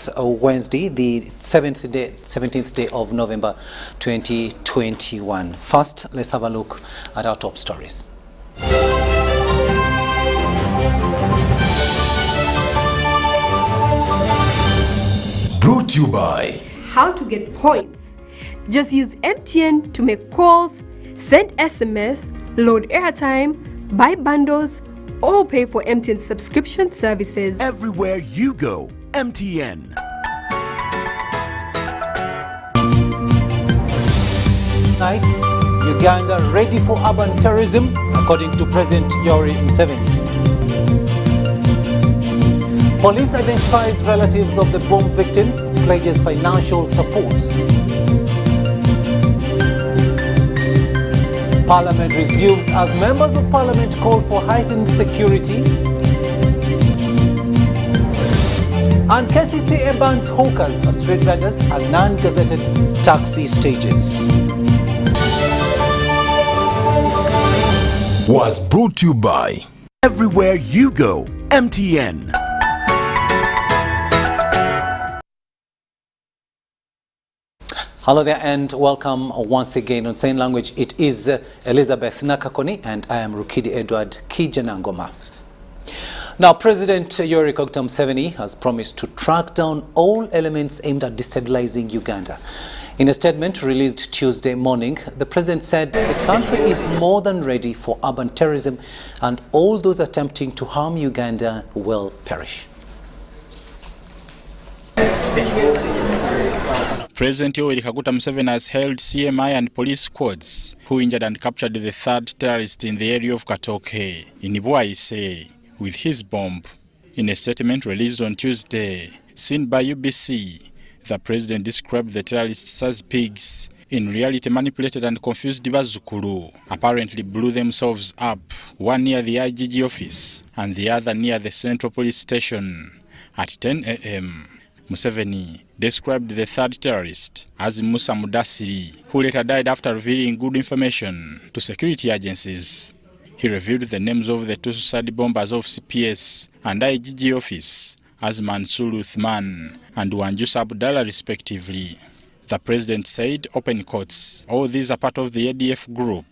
this Wednesday, the 17th day of November 2021. First, let's have a look at our top stories. Brought to you by How to get points. Just use MTN to make calls, send SMS, load airtime, buy bundles, or pay for MTN subscription services. Everywhere you go, MTN. Tonight, Uganda ready for urban terrorism, according to President Yoweri Museveni. Police identifies relatives of the bomb victims, pledges financial support. Parliament resumes as members of Parliament call for heightened security. And KCCA bans hawkers, street vendors, and non-gazetted taxi stages. Was brought to you by Everywhere you go, MTN. Hello there and welcome once again on Sign Language. It is Elizabeth Nakakoni and I am Rukidi Edward Kiijanangoma. Now, President Yoweri Museveni has promised to track down all elements aimed at destabilizing Uganda. In a statement released Tuesday morning, the president said the country is more than ready for urban terrorism and all those attempting to harm Uganda will perish. President Yoweri Museveni has held CMI and police squads who injured and captured the third terrorist in the area of Katoke in Bwaise with his bomb. In a statement released on Tuesday, seen by UBC, the president described the terrorists as pigs, in reality manipulated and confused Bazukulu, apparently blew themselves up, one near the IGG office and the other near the Central Police Station at 10 a.m. Museveni described the third terrorist as Musa Mudasiri, who later died after revealing good information to security agencies. He revealed the names of the two suicide bombers of CPS and IGG office as Mansur Uthman and Wanjusa Abdallah respectively. The president said, open quotes, all these are part of the ADF group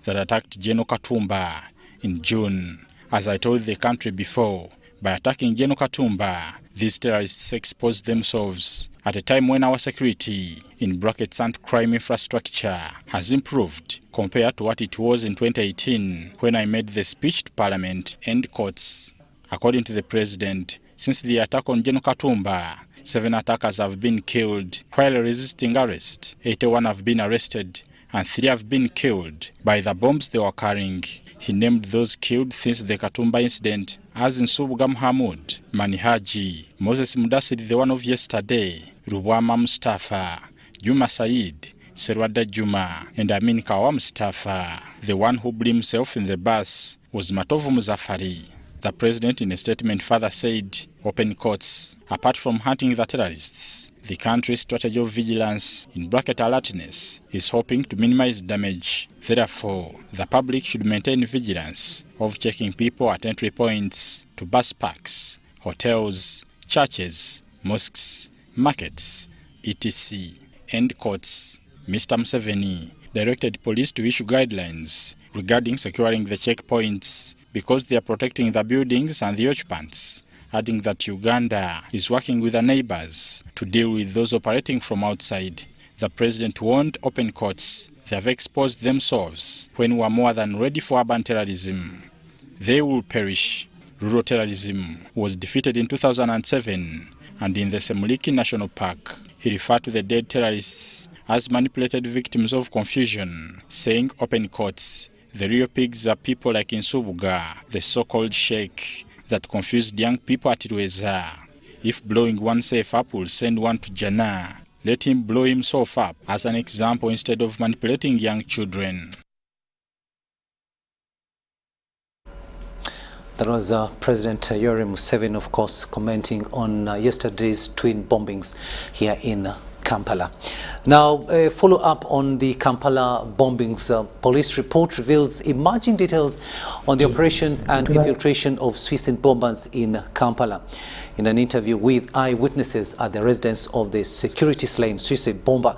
that attacked General Katumba in June. As I told the country before, by attacking General Katumba, these terrorists exposed themselves at a time when our security, in brackets anti-crime infrastructure, has improved compared to what it was in 2018 when I made the speech to Parliament, end quotes. According to the president, since the attack on General Katumba, 7 attackers have been killed while resisting arrest, 81 have been arrested, and 3 have been killed by the bombs they were carrying. He named those killed since the Katumba incident as Nsubuga Muhammad, Manihaji, Moses Mudasiri, the one of yesterday, Rubwama Mustafa, Juma Said, Serwada Juma, and Amin Kawa Mustafa. The one who blew himself in the bus was Matovu Muzafari. The president in a statement further said, open quotes, apart from hunting the terrorists, the country's strategy of vigilance, in bracket alertness, is hoping to minimize damage. Therefore, the public should maintain vigilance of checking people at entry points to bus parks, hotels, churches, mosques, markets, etc. End quotes. Mr. Museveni directed police to issue guidelines regarding securing the checkpoints because they are protecting the buildings and the occupants, adding that Uganda is working with the neighbors to deal with those operating from outside. The president warned, open quotes, they have exposed themselves when we are more than ready for urban terrorism. They will perish. Rural terrorism was defeated in 2007, and in the Semuliki National Park, he referred to the dead terrorists as manipulated victims of confusion, saying, open quotes, the real pigs are people like Nsubuga, the so-called sheikh, that confused young people at Rweza. If blowing oneself up will send one to Jannah, let him blow himself up as an example instead of manipulating young children. That was President Yoweri Museveni, of course, commenting on yesterday's twin bombings here in Kampala. Now, a follow-up on the Kampala bombings. Police report reveals emerging details on the operations and infiltration of suicide bombers in Kampala. In an interview with eyewitnesses at the residence of the security-slain suicide bomber,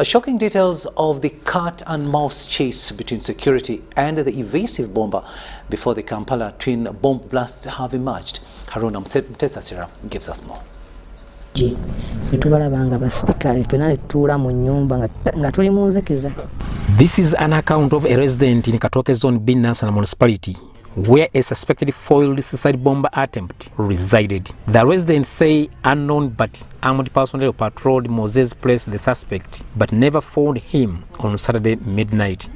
shocking details of the cat and mouse chase between security and the evasive bomber before the Kampala twin bomb blasts have emerged. Haruna Mtesasira gives us more. This is an account of a resident in Katoke Zone, Binasana municipality, where a suspected foiled suicide bomber attempt resided. The residents say unknown but armed personnel patrolled Moses Place, the suspect, but never found him on Saturday midnight.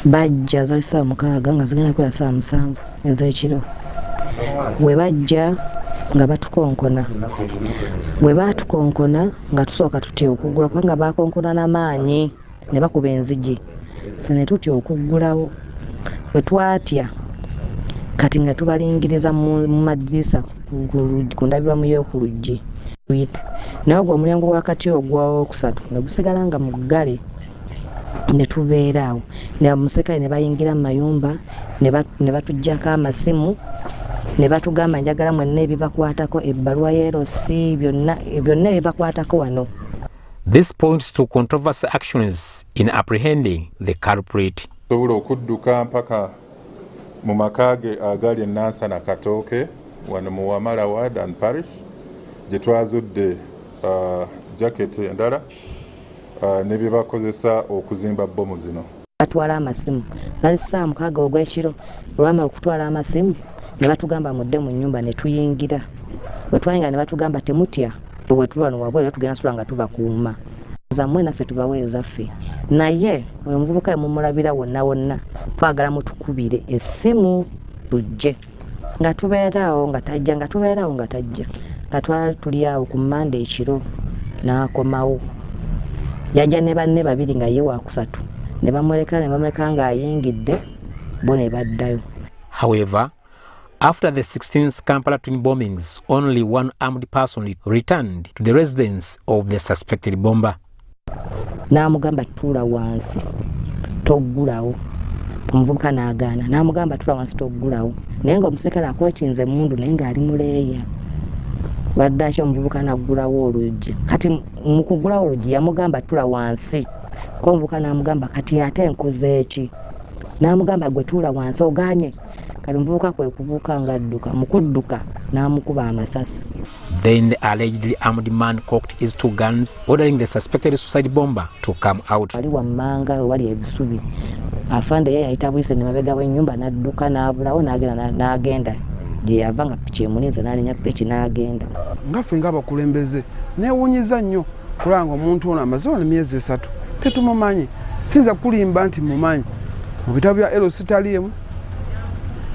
Bajja zali saa mukaaga nga zigenda kukola saa musanvu ez'ekiro. We bajja nga batukonkona. We baatukonkona nga tusooka tutya okuggula kubanga baakonkona n'amaanyi ne bakuba enzigi. Ffe ne tutya okuggulawo. We twatya kati nga tubalingiriza mu madirisa ku ndabirwamu y'oku luggi. Naye ogwo omulyango wakati ogwokusatu ne gusigala nga muggale. Ne tubeeraawo ne bamusekale ne bayingira mu mayumba ne batuggyako amasimu ne batugamba njagala mwenna ebibakwatako ebbaluwa y'erosi byonna ebibakwatako wano. This points to controversial actions in apprehending the culprit. Sobola okudduka mpaka mu makaage agali Nansana Katooke wano mu Wamala Ward and Parish gye twazudde jacket endala ne bye bakozesa okuzimba bbomu zino. Batwala amasimu gali saa mukaaga ogw'ekiro olwamala okutwala amasimu ne batugamba mudde mu nnyumba ne tuyingira. Bwe twayingira ne batugamba temutya bwe tulwa no wabwe tugenda sula nga tubakuuma. Zammwe naffe tubaweeza ffe. Naye oyo muvubuka mumulabira wonna twagala mutukubire essimu tujje. Nga tubeeraawo nga tajja nga twali tuli awo ku Monday ekiro n'akomawo. Yajja ne banne babiri nga ye wakusatu ne bamuleka ng'ayingidde bo ne baddayo. However, after the 16th Kampala twin bombings, only one armed person returned to the residence of the suspected bomber. N'amugamba tuula wansi toggulawo. Omuvubuka n'agaana n'amugamba tuula wansi toggulawo. Naye ng'omuserikale akwekinze mundu naye ng'ali muleeya. Baddaaki omuvubuka n'aggulawo oluggi. Kati mu kuggulawo oluggi yamugamba tuula wansi. Ko omuvubuka n'amugamba kati ate nkoze eki? N'amugamba gwe tuula wansi ogaanye. Kati omuvubuka kwe kubuuka ng'adduka. Mu kudduka n'amukuba amasasi. Then the allegedly armed man cocked his two guns, ordering the suspected suicide bomber to come out. Wali wammanga wali ebisubi. Afande yeye yayita bwise ne mabega w'ennyumba n'adduka n'abulawo n'agenda. Gye yava nga piki emulinza n'alinnya piki n'agenda. Ngaffe ng'abakulembeze neewuunyiza nnyo kulanga omuntu ono amaze wano emyezi 3 tetumumanyi. Sinza kulimba nti mumanyi. Mu bitabo bya LC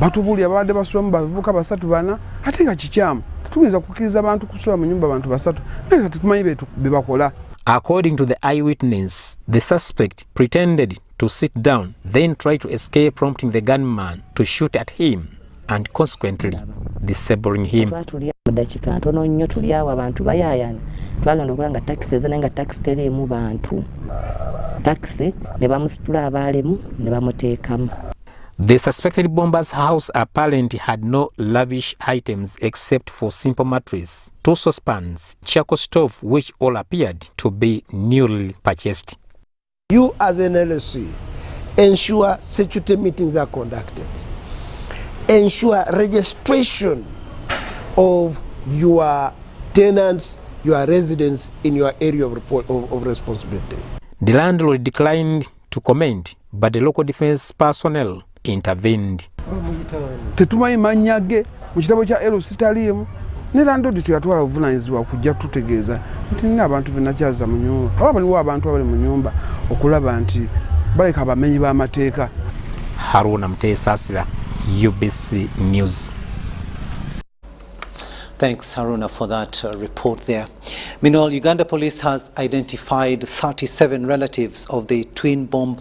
batubulya babadde basulamu bavuka 3-4 ate nga kikyamu. Tetuyinza kukkiriza abantu kusula mu nyumba abantu 3 naye tetumanyi be bakola. According to the eyewitness, the suspect pretended to sit down, then tried to escape, prompting the gunman to shoot at him and consequently disabling him. Dakika ntono nnyo tuli awo abantu bayaayana. Twagenda okulanga taxi ezo naye nga taxi teriimu bantu. Taxi ne bamusitula abaalemu ne bamuteekamu. The suspected bomber's house apparently had no lavish items except for simple mattress, 2 saucepans, charcoal stove, which all appeared to be newly purchased. You as an LSC ensure security meetings are conducted. Ensure registration of your tenants, your residents in your area of responsibility. The landlord declined to comment, but the local defense personnel intervened. Tetumanyi mannya ge mu kitabo kya LC taliimu. Ne landlord tuyatwala obuvunaanyizibwa kujja tutegeeza nti nina abantu benakyaza mu nyumba. Aba baliwo abantu abali mu nyumba okulaba nti baleka abamenyi b'amateeka. Haruna Mtesasira, UBC News. Thanks, Haruna, for that report there. Meanwhile, Uganda police has identified 37 relatives of the twin bomb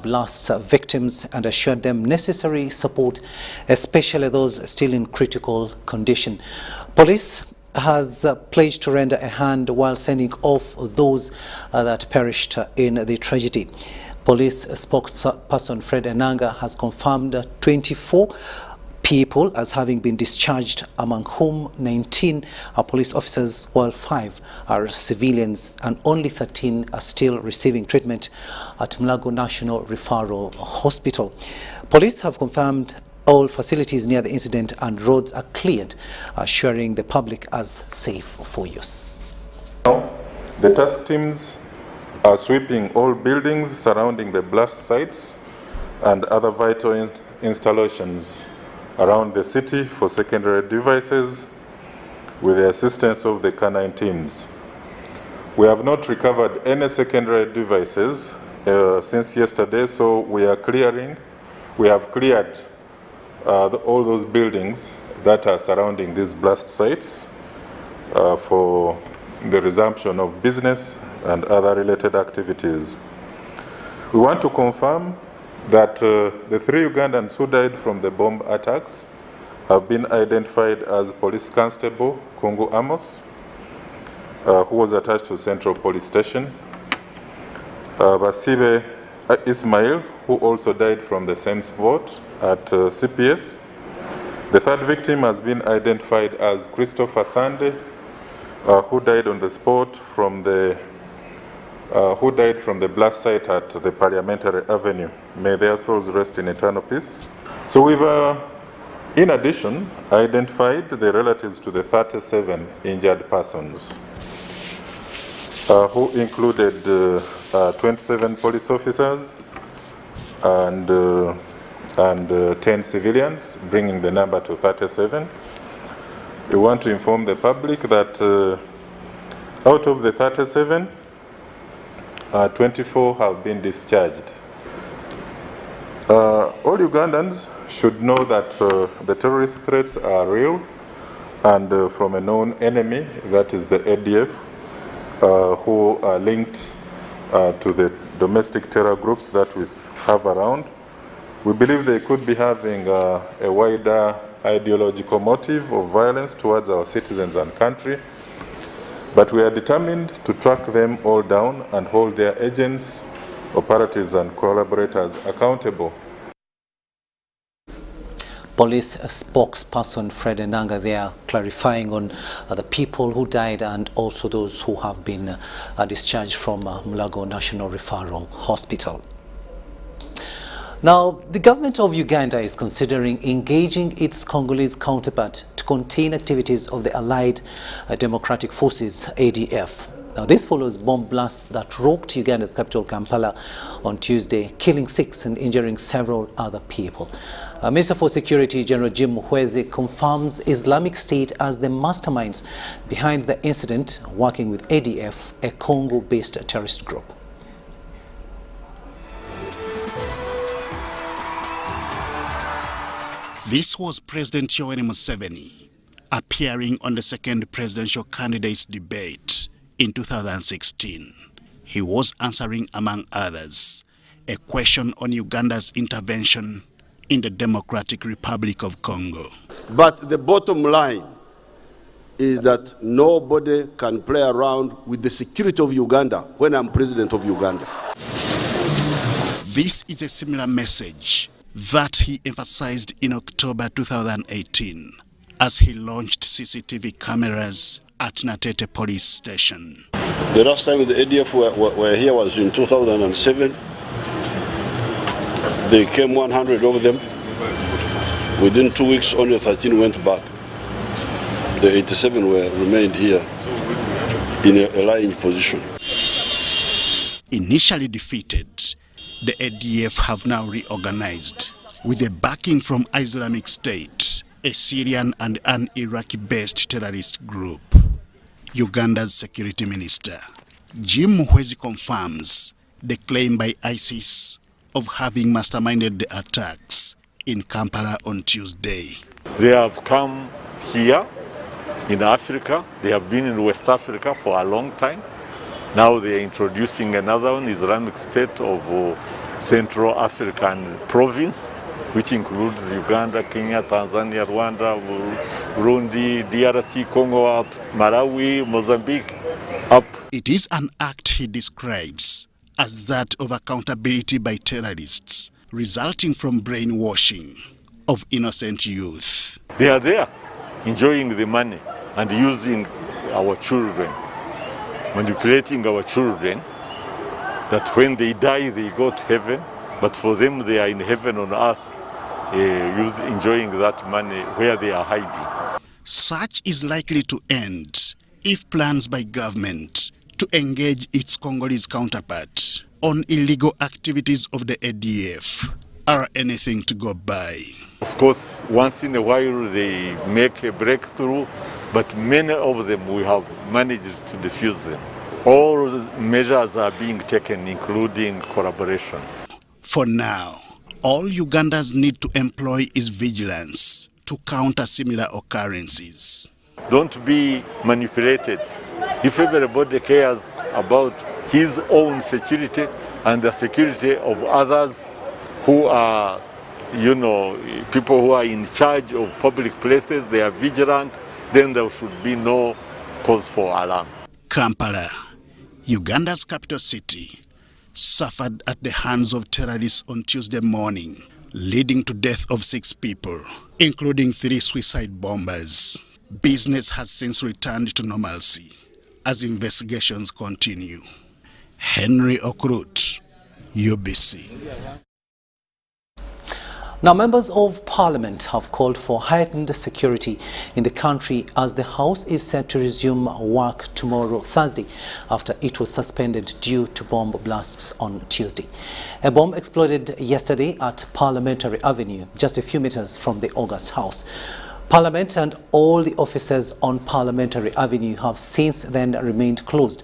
blast victims and assured them necessary support, especially those still in critical condition. Police has pledged to render a hand while sending off those that perished in the tragedy. Police spokesperson Fred Enanga has confirmed 24 people as having been discharged, among whom 19 are police officers, while 5 are civilians, and only 13 are still receiving treatment at MULAGO National Referral Hospital. Police have confirmed all facilities near the incident and roads are cleared, assuring the public as safe for use. Now, the task teams are sweeping all buildings surrounding the blast sites and other vital installations around the city for secondary devices with the assistance of the canine teams. We have not recovered any secondary devices since yesterday, so we have cleared all those buildings that are surrounding these blast sites for the resumption of business and other related activities. We want to confirm that the 3 Ugandans who died from the bomb attacks have been identified as Police Constable Kungu Amos, who was attached to Central Police Station, Basibe Ismail, who also died from the same spot at CPS. The 3rd victim has been identified as Christopher Sande, who died on the spot from the blast site at the Parliamentary Avenue. May their souls rest in eternal peace. So we've, in addition, identified the relatives to the 37 injured persons, who included 27 police officers and 10 civilians, bringing the number to 37. We want to inform the public that out of the 37, 24 have been discharged. All Ugandans should know that the terrorist threats are real and from a known enemy, that is the ADF, who are linked to the domestic terror groups that we have around. We believe they could be having a wider ideological motive of violence towards our citizens and country, but we are determined to track them all down and hold their agents, operatives and collaborators accountable. Police spokesperson Fred Enanga there clarifying on the people who died and also those who have been discharged from MULAGO National Referral Hospital. Now, the government of Uganda is considering engaging its Congolese counterpart to contain activities of the Allied Democratic Forces, ADF. Now, this follows bomb blasts that rocked Uganda's capital, Kampala, on Tuesday, killing 6 and injuring several other people. Minister for Security General Jim Muhwezi confirms Islamic State as the masterminds behind the incident, working with ADF, a Congo-based terrorist group. This was President Yoweri Museveni appearing on the second presidential candidates debate in 2016. He was answering, among others, a question on Uganda's intervention in the Democratic Republic of Congo. But the bottom line is that nobody can play around with the security of Uganda when I'm president of Uganda. This is a similar message that he emphasized in October 2018 as he launched CCTV cameras at Natete police station. The last time the ADF were here was in 2007. They came 100 of them. Within 2 weeks, only 13 went back. The 87 remained here in a lying position. Initially defeated, the ADF have now reorganized with the backing from Islamic State, a Syrian and an Iraqi-based terrorist group. Uganda's security minister, Jim Muhwezi, confirms the claim by ISIS of having masterminded the attacks in Kampala on Tuesday. They have come here in Africa. They have been in West Africa for a long time. Now they are introducing another one, Islamic State of Central African province. which includes Uganda, Kenya, Tanzania, Rwanda, Burundi, DRC, Congo, up, Malawi, Mozambique, up. It is an act he describes as that of accountability by terrorists, resulting from brainwashing of innocent youth. They are there, enjoying the money and using our children, manipulating our children, that when they die, they go to heaven, but for them, they are in heaven on earth, enjoying that money where they are hiding. Such is likely to end if plans by government to engage its Congolese counterpart on illegal activities of the ADF are anything to go by. Of course, once in a while they make a breakthrough, but many of them we have managed to defuse them. All measures are being taken, including collaboration. For now, all Ugandans need to employ is vigilance to counter similar occurrences. Don't be manipulated. If everybody cares about his own security and the security of others who are, people who are in charge of public places, they are vigilant, then there should be no cause for alarm. Kampala, Uganda's capital city, suffered at the hands of terrorists on Tuesday morning, leading to death of 6 people, including 3 suicide bombers. Business has since returned to normalcy as investigations continue. Henry Okrut, UBC. Now, members of Parliament have called for heightened security in the country as the House is set to resume work tomorrow, Thursday, after it was suspended due to bomb blasts on Tuesday. A bomb exploded yesterday at Parliamentary Avenue, just a few meters from the August House. Parliament and all the offices on Parliamentary Avenue have since then remained closed.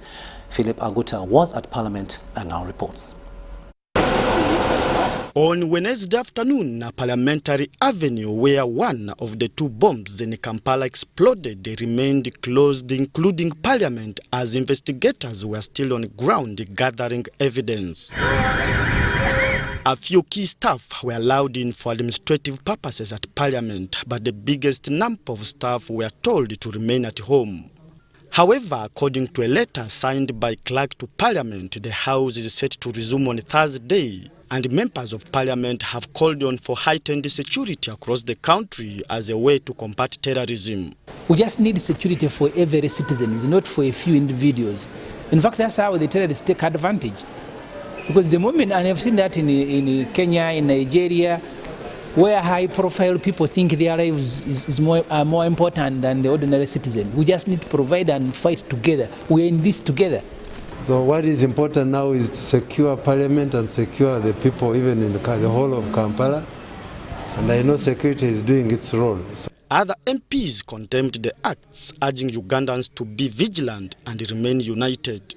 Philip Aguta was at Parliament and now reports. On Wednesday afternoon, Parliamentary Avenue, where one of the 2 bombs in Kampala exploded, they remained closed, including Parliament, as investigators were still on ground gathering evidence. A few key staff were allowed in for administrative purposes at Parliament, but the biggest number of staff were told to remain at home. However, according to a letter signed by clerk to Parliament, the House is set to resume on Thursday, and members of Parliament have called on for heightened security across the country as a way to combat terrorism. We just need security for every citizen, not for a few individuals. In fact, that's how the terrorists take advantage. Because the moment, and I've seen that in Kenya, in Nigeria, where high-profile people think their lives are more important than the ordinary citizen. We just need to provide and fight together. We're in this together. So what is important now is to secure Parliament and secure the people, even in the whole of Kampala. And I know security is doing its role. Other MPs condemned the acts, urging Ugandans to be vigilant and remain united.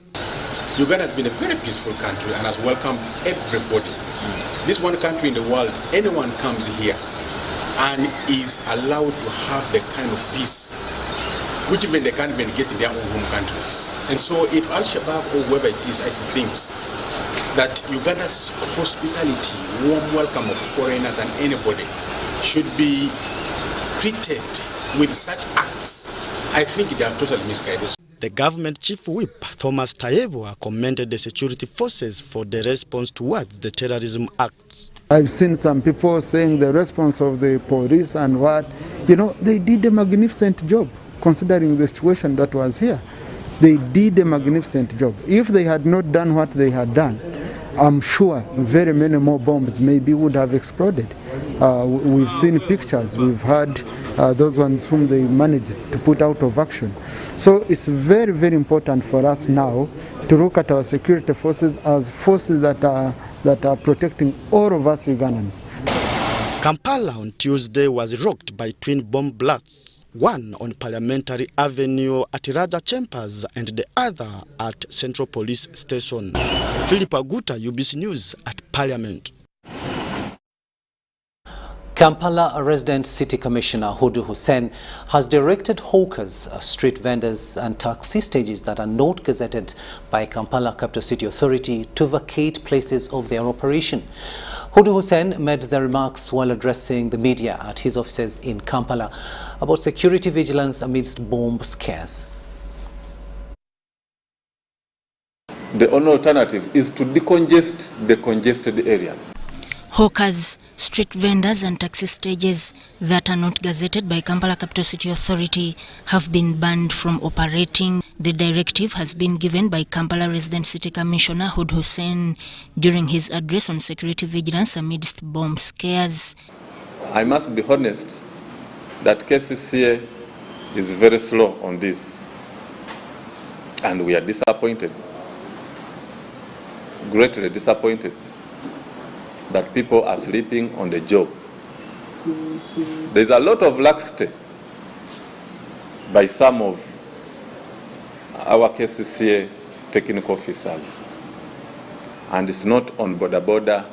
Uganda has been a very peaceful country and has welcomed everybody. This one country in the world, anyone comes here and is allowed to have the kind of peace which even they can't even get in their own home countries. And so if Al-Shabaab or whoever it is actually thinks that Uganda's hospitality, warm welcome of foreigners and anybody should be treated with such acts, I think they are totally misguided. The government chief whip, Thomas Tayebwa, commended the security forces for the response towards the terrorism acts. I've seen some people saying the response of the police and what, they did a magnificent job considering the situation that was here. They did a magnificent job. If they had not done what they had done, I'm sure very many more bombs maybe would have exploded. We've seen pictures, we've heard those ones whom they managed to put out of action. So it's very, very important for us now to look at our security forces as forces that are protecting all of us Ugandans. Kampala on Tuesday was rocked by twin bomb blasts, one on Parliamentary Avenue at Raja Chambers and the other at Central Police Station. Philip Aguta, UBC News at Parliament. Kampala resident city commissioner Hudu Hussein has directed hawkers, street vendors and taxi stages that are not gazetted by Kampala Capital City Authority to vacate places of their operation. Hudu Hussein made the remarks while addressing the media at his offices in Kampala about security vigilance amidst bomb scares. The only alternative is to decongest the congested areas. Hawkers, street vendors and taxi stages that are not gazetted by Kampala Capital City Authority have been banned from operating. The directive has been given by Kampala resident city commissioner Hudu Hussein during his address on security vigilance amidst bomb scares. I must be honest that KCCA is very slow on this, and we are disappointed, greatly disappointed, that people are sleeping on the job. There's a lot of laxity by some of our KCCA technical officers, and it's not on the border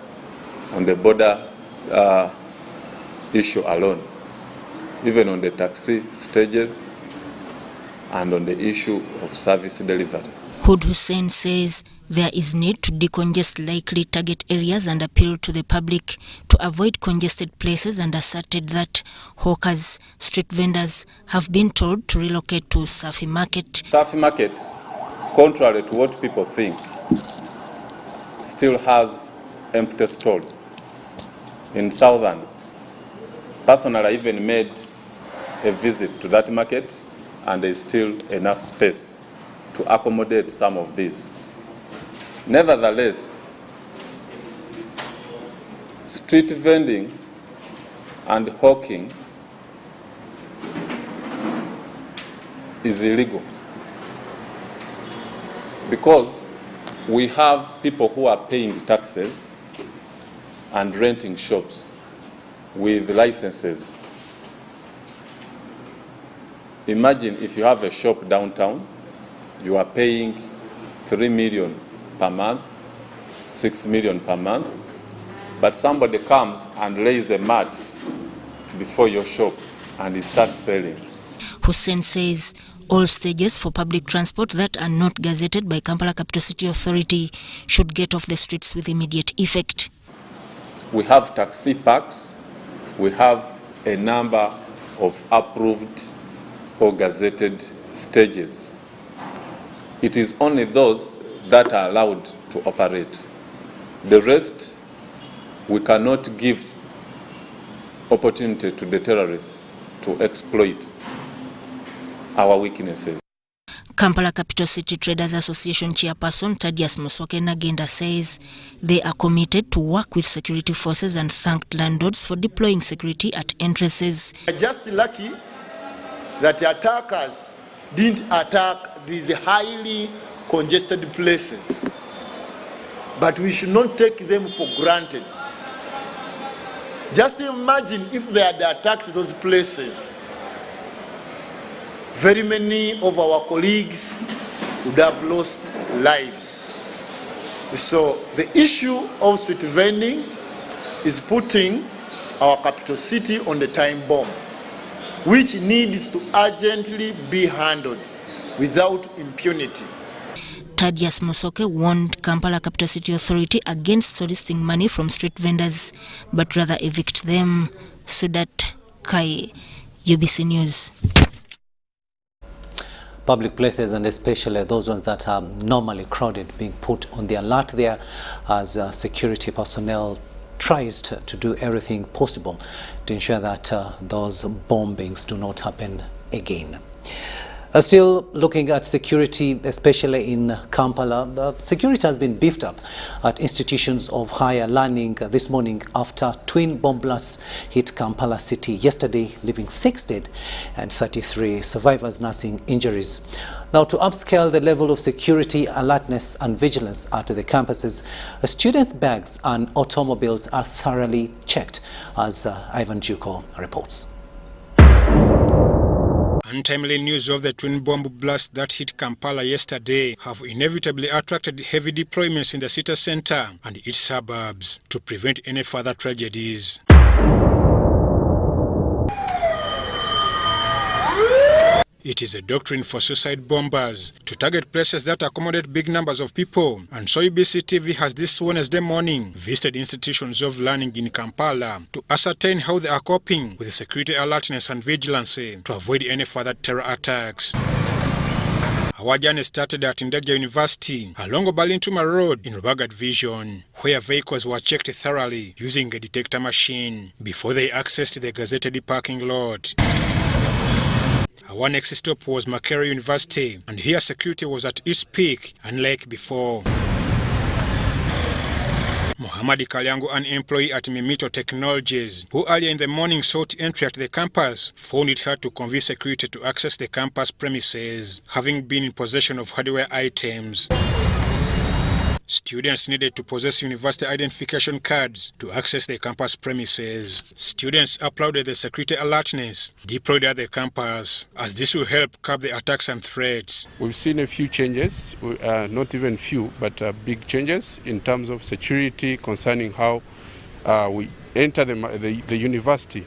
issue alone, even on the taxi stages and on the issue of service delivery. Hudu Hussein says there is need to decongest likely target areas and appeal to the public to avoid congested places, and asserted that hawkers, street vendors have been told to relocate to Safi Market. Safi Market, contrary to what people think, still has empty stalls in thousands. Personally, I even made a visit to that market, and there is still enough space to accommodate some of these. Nevertheless, street vending and hawking is illegal because we have people who are paying taxes and renting shops with licenses. Imagine if you have a shop downtown, you are paying 3 million per month, 6 million per month, but somebody comes and lays a mat before your shop and he starts selling. Hussein says all stages for public transport that are not gazetted by Kampala Capital City Authority should get off the streets with immediate effect. We have taxi parks, we have a number of approved or gazetted stages. It is only those that are allowed to operate. The rest, we cannot give opportunity to the terrorists to exploit our weaknesses. Kampala Capital City Traders Association chairperson Thaddeus Musoke Nagenda says they are committed to work with security forces and thanked landlords for deploying security at entrances. Just lucky that the attackers didn't attack these highly congested places, but we should not take them for granted. Just imagine if they had attacked those places, very many of our colleagues would have lost lives. So the issue of street vending is putting our capital city on the time bomb, which needs to urgently be handled without impunity. Thaddeus Musoke warned Kampala Capital City Authority against soliciting money from street vendors, but rather evict them. Sudat Kai, UBC News. Public places, and especially those ones that are normally crowded, being put on the alert there as security personnel tries to do everything possible to ensure that those bombings do not happen again. Still looking at security, especially in Kampala, security has been beefed up at institutions of higher learning this morning after twin bomb blasts hit Kampala city yesterday, leaving 6 dead and 33 survivors nursing injuries. Now, to upscale the level of security, alertness and vigilance at the campuses, students' bags and automobiles are thoroughly checked, as Ivan Juko reports. Untimely news of the twin bomb blast that hit Kampala yesterday have inevitably attracted heavy deployments in the city center and its suburbs to prevent any further tragedies. It is a doctrine for suicide bombers to target places that accommodate big numbers of people, and so UBC TV has this Wednesday morning visited institutions of learning in Kampala to ascertain how they are coping with security alertness and vigilance to avoid any further terror attacks. Our journey started at Ndaja University along Obalintuma Road in Rubaga Division, where vehicles were checked thoroughly using a detector machine before they accessed the gazetted parking lot. Our next stop was Makerere University, and here security was at its peak, unlike before. Muhammad Kalyangu, an employee at Mimito Technologies, who earlier in the morning sought entry at the campus, found it hard to convince security to access the campus premises, having been in possession of hardware items. Students needed to possess university identification cards to access the campus premises. Students applauded the security alertness deployed at the campus, as this will help curb the attacks and threats. We've seen a few changes, not even few, but big changes in terms of security concerning how we enter the university.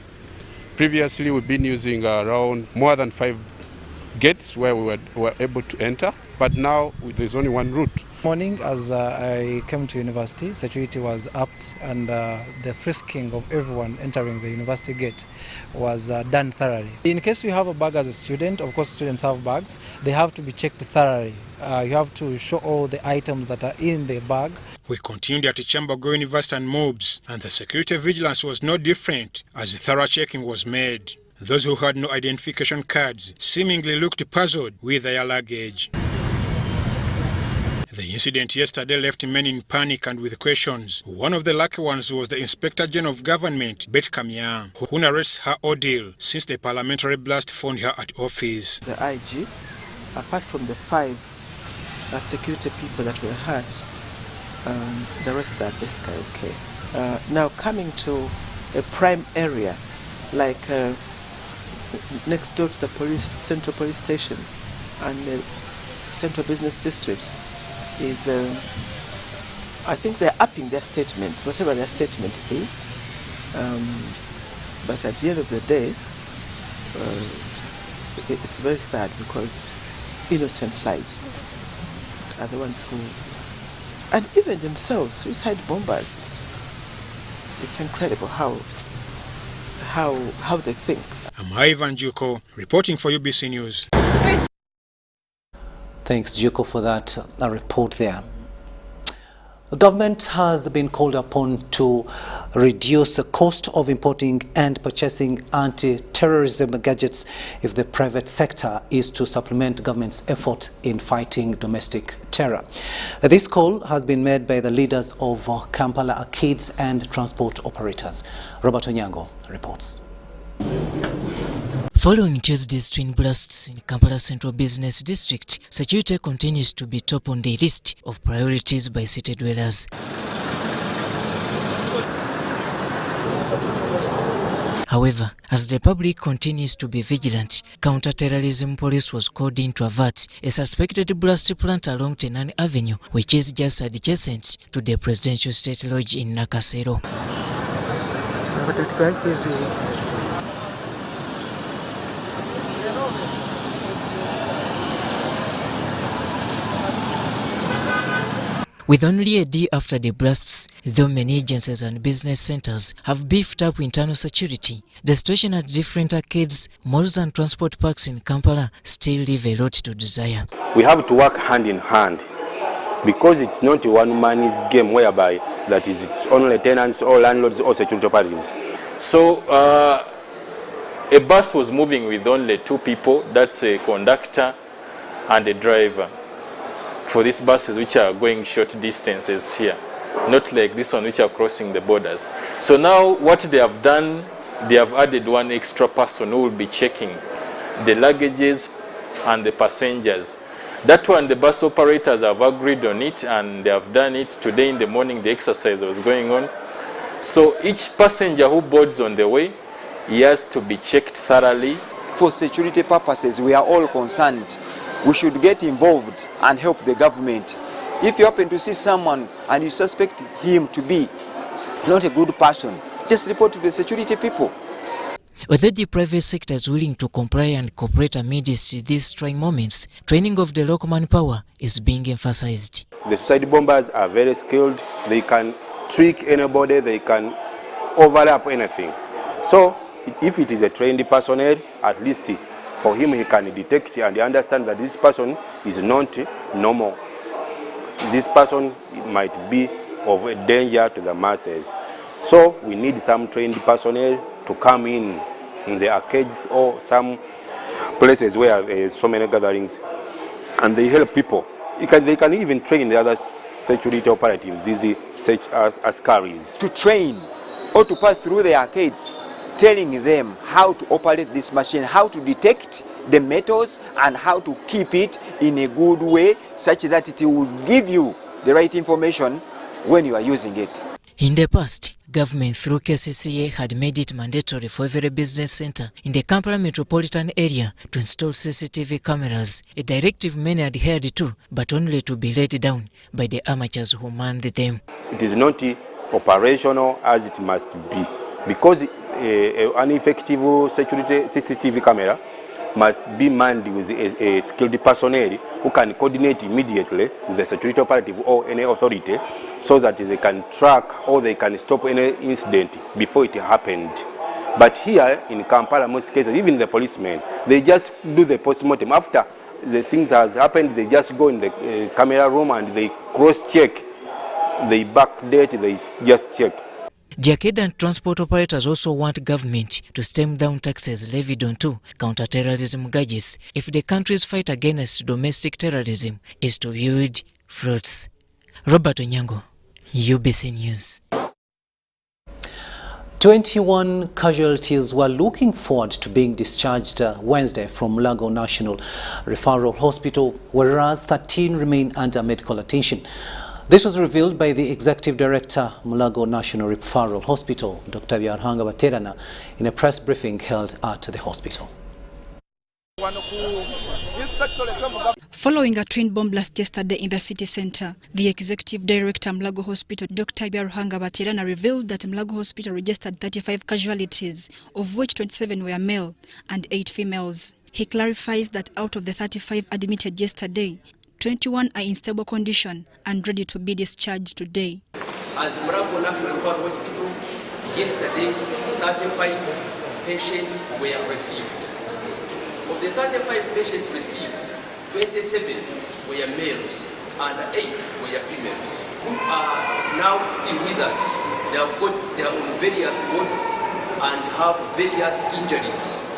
Previously, we've been using around more than 5 gates where we were able to enter, but now there's only one route. Morning, as I came to university, security was upped, and the frisking of everyone entering the university gate was done thoroughly. In case you have a bag as a student, of course students have bags, they have to be checked thoroughly. You have to show all the items that are in the bag. We continued at Chambago University and MOBS, and the security vigilance was no different as thorough checking was made. Those who had no identification cards seemingly looked puzzled with their luggage. The incident yesterday left many in panic and with questions. One of the lucky ones was the Inspector General of Government, Bet Kamya, who narrates her ordeal since the parliamentary blast found her at office. The IG, apart from the 5 security people that were hurt, the rest are basically okay. Now coming to a prime area, like next door to the central police station and the central business district, is I think they're upping their statement, whatever their statement is, but at the end of the day it's very sad because innocent lives are the ones who, and even themselves, suicide bombers, it's incredible how they think. I'm Ivan Juko, reporting for UBC News. Thanks, Juko, for that report there. The government has been called upon to reduce the cost of importing and purchasing anti-terrorism gadgets if the private sector is to supplement government's effort in fighting domestic terror. This call has been made by the leaders of Kampala arcades and transport operators. Robert Onyango reports. Following Tuesday's twin blasts in Kampala Central Business District, security continues to be top on the list of priorities by city dwellers. However, as the public continues to be vigilant, counter-terrorism police was called in to avert a suspected blast plant along Tenani Avenue, which is just adjacent to the Presidential State Lodge in Nakasero. With only a day after the blasts, though many agencies and business centers have beefed up internal security, the situation at different arcades, malls and transport parks in Kampala still leave a lot to desire. We have to work hand in hand because it's not a one-man's game whereby that is it's only tenants or landlords or security operatives. So a bus was moving with only 2 people, that's a conductor and a driver. For these buses which are going short distances here, not like this one which are crossing the borders. So now what they have done, they have added 1 extra person who will be checking the luggages and the passengers. That one the bus operators have agreed on it and they have done it today in the morning. The exercise was going on. So each passenger who boards on the way, he has to be checked thoroughly. For security purposes, we are all concerned. We should get involved and help the government. If you happen to see someone and you suspect him to be not a good person, just report to the security people. Although the private sector is willing to comply and cooperate amidst these trying moments, training of the local manpower is being emphasized. The suicide bombers are very skilled. They can trick anybody. They can overlap anything. So if it is a trained personnel, at least for him he can detect and understand that this person is not normal. This person might be of a danger to the masses. So we need some trained personnel to come in the arcades or some places where there are so many gatherings, and they help people. They can even train the other security operatives, these such as askaris. To train or to pass through the arcades, telling them how to operate this machine, how to detect the metals, and how to keep it in a good way such that it will give you the right information when you are using it. In the past, government through KCCA had made it mandatory for every business center in the Kampala metropolitan area to install CCTV cameras, a directive many adhered to, but only to be laid down by the amateurs who manned them. It is not operational as it must be, because an effective security CCTV camera must be manned with a skilled personnel who can coordinate immediately with the security operative or any authority, so that they can track or they can stop any incident before it happened. But here in Kampala, most cases, even the policemen, they just do the postmortem. After the things has happened, they just go in the camera room and they cross-check, they backdate, they just check. The arcade and transport operators also want government to stem down taxes levied onto counter-terrorism gadgets if the country's fight against domestic terrorism is to yield fruits. Robert Onyango, UBC News. 21 casualties were looking forward to being discharged Wednesday from MULAGO National Referral Hospital, whereas 13 remain under medical attention. This was revealed by the Executive Director, MULAGO National Referral Hospital, Dr. Kiijanangoma, in a press briefing held at the hospital. Following a twin bomb blast yesterday in the city center, the Executive Director, MULAGO Hospital, Dr. Kiijanangoma, revealed that MULAGO Hospital registered 35 casualties, of which 27 were male and 8 females. He clarifies that out of the 35 admitted yesterday, 21 are in stable condition and ready to be discharged today. As MULAGO National Referral Hospital, yesterday 35 patients were received. Of the 35 patients received, 27 were males and 8 were females, who are now still with us. They have got their own various wards and have various injuries.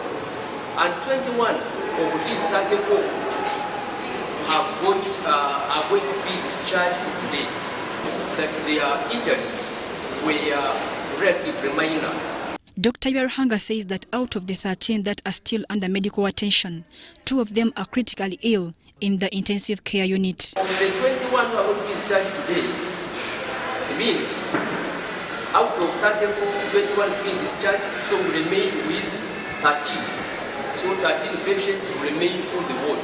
And 21 of these 34 are going to be discharged today. That their injuries were relatively minor. Dr. Kiijanangoma says that out of the 13 that are still under medical attention, 2 of them are critically ill in the intensive care unit. Of the 21 who are going to be discharged today, it means out of 34, 21 is being discharged, so we remain with 13. So 13 patients will remain on the ward.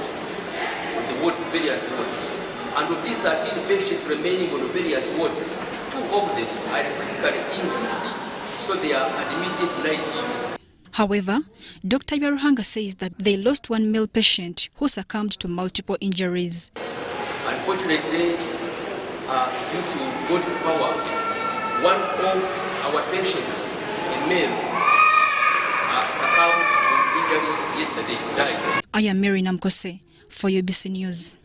Various wards. And of these 13 patients remaining on various wards, 2 of them are critically ill, sick, so they are admitted in ICU. However, Dr. Kiijanangoma says that they lost 1 male patient who succumbed to multiple injuries. Unfortunately, due to God's power, 1 of our patients, a male, succumbed to injuries yesterday, died. I am Mary Namkose for UBC News.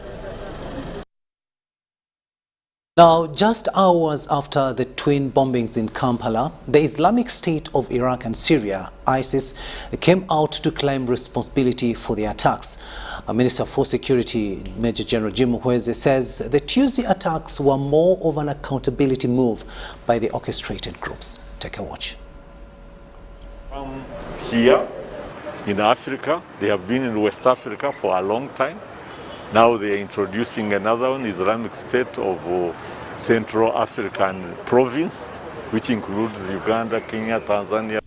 Now, just hours after the twin bombings in Kampala, the Islamic State of Iraq and Syria, ISIS, came out to claim responsibility for the attacks. Minister for Security, Major General Jim Muhwezi, says the Tuesday attacks were more of an accountability move by the orchestrated groups. Take a watch. Here in Africa, they have been in West Africa for a long time. Now they are introducing another one, Islamic State of Central African province, which includes Uganda, Kenya, Tanzania.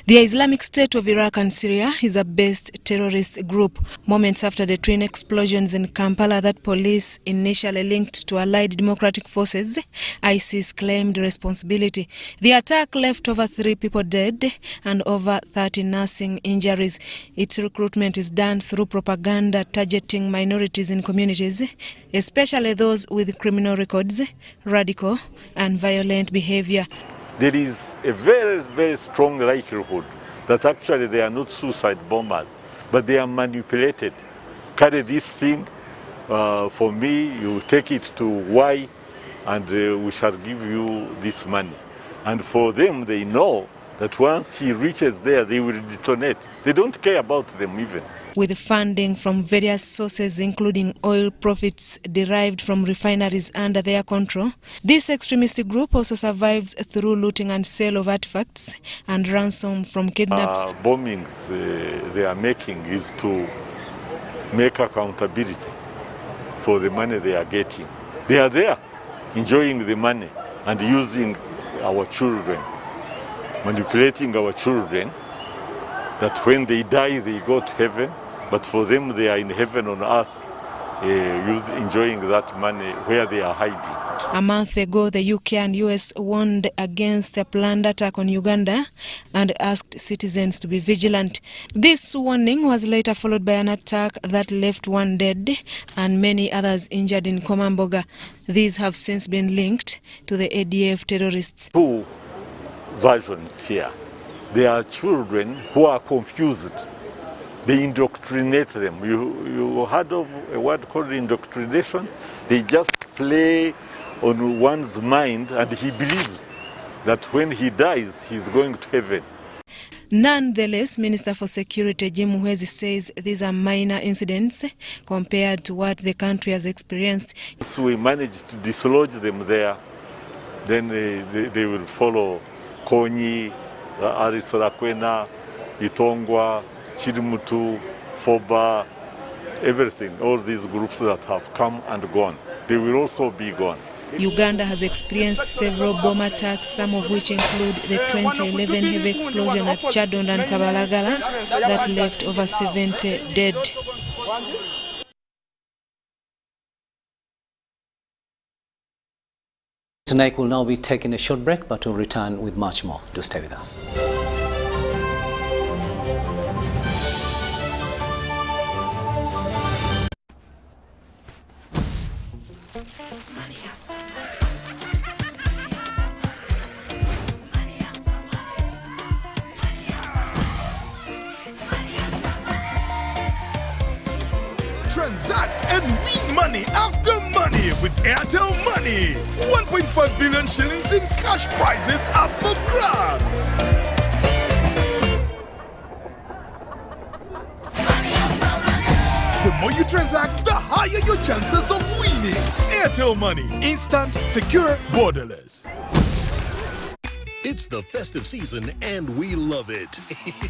The Islamic State of Iraq and Syria is a based terrorist group. Moments after the twin explosions in Kampala that police initially linked to allied democratic forces, ISIS claimed responsibility. The attack left over 3 people dead and over 30 nursing injuries. Its recruitment is done through propaganda targeting minorities in communities, especially those with criminal records, radical and violent behavior. There is a very, very strong likelihood that actually they are not suicide bombers, but they are manipulated. Carry this thing, for me, you take it to Y, and we shall give you this money. And for them, they know that once he reaches there, they will detonate. They don't care about them even. With funding from various sources, including oil profits derived from refineries under their control, this extremist group also survives through looting and sale of artifacts and ransom from kidnaps. Bombings they are making is to make accountability for the money they are getting. They are there enjoying the money and using our children, manipulating our children, that when they die they go to heaven. But for them, they are in heaven on earth, enjoying that money where they are hiding. A month ago, the UK and US warned against a planned attack on Uganda and asked citizens to be vigilant. This warning was later followed by an attack that left 1 dead and many others injured in Komamboga. These have since been linked to the ADF terrorists. 2 versions here. There are children who are confused. They indoctrinate them. You heard of a word called indoctrination? They just play on one's mind and he believes that when he dies, he's going to heaven. Nonetheless, Minister for Security Jim Muhwezi says these are minor incidents compared to what the country has experienced. So we managed to dislodge them there, then they will follow Konyi, Arisarakwena, Itongwa, Chirimutu, Foba, everything, all these groups that have come and gone, they will also be gone. Uganda has experienced several bomb attacks, some of which include the 2011 heavy explosion at Chadon and Kabalagala that left over 70 dead. Tonight we'll now be taking a short break, but we'll return with much more. Do stay with us. Transact and win money after money with Airtel Money. 1.5 billion shillings in cash prizes up for grabs. The more you transact, the higher your chances of winning. Airtel Money. Instant, secure, borderless. It's the festive season and we love it.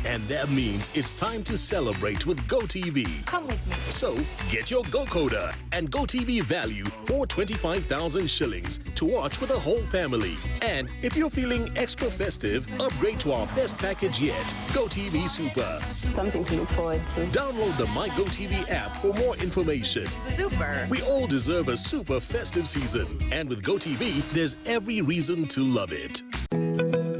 And that means it's time to celebrate with GoTV. Come with me. So get your GoCoder and GoTV value for 25,000 shillings to watch with the whole family. And if you're feeling extra festive, upgrade to our best package yet, GoTV Super. Something to look forward to. Download the My GoTV app for more information. Super. We all deserve a super festive season. And with GoTV, there's every reason to love it.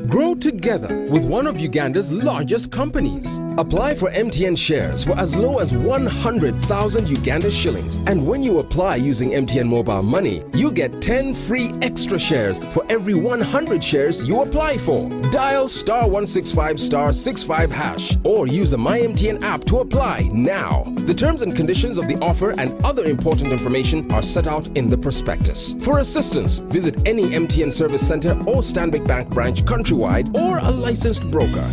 Grow together with one of Uganda's largest companies. Apply for MTN shares for as low as 100,000 Uganda shillings. And when you apply using MTN Mobile Money, you get 10 free extra shares for every 100 shares you apply for. Dial *165 *65 hash or use the MyMTN app to apply now. The terms and conditions of the offer and other important information are set out in the prospectus. For assistance, visit any MTN service center or Stanbic Bank branch countrywide or a licensed broker.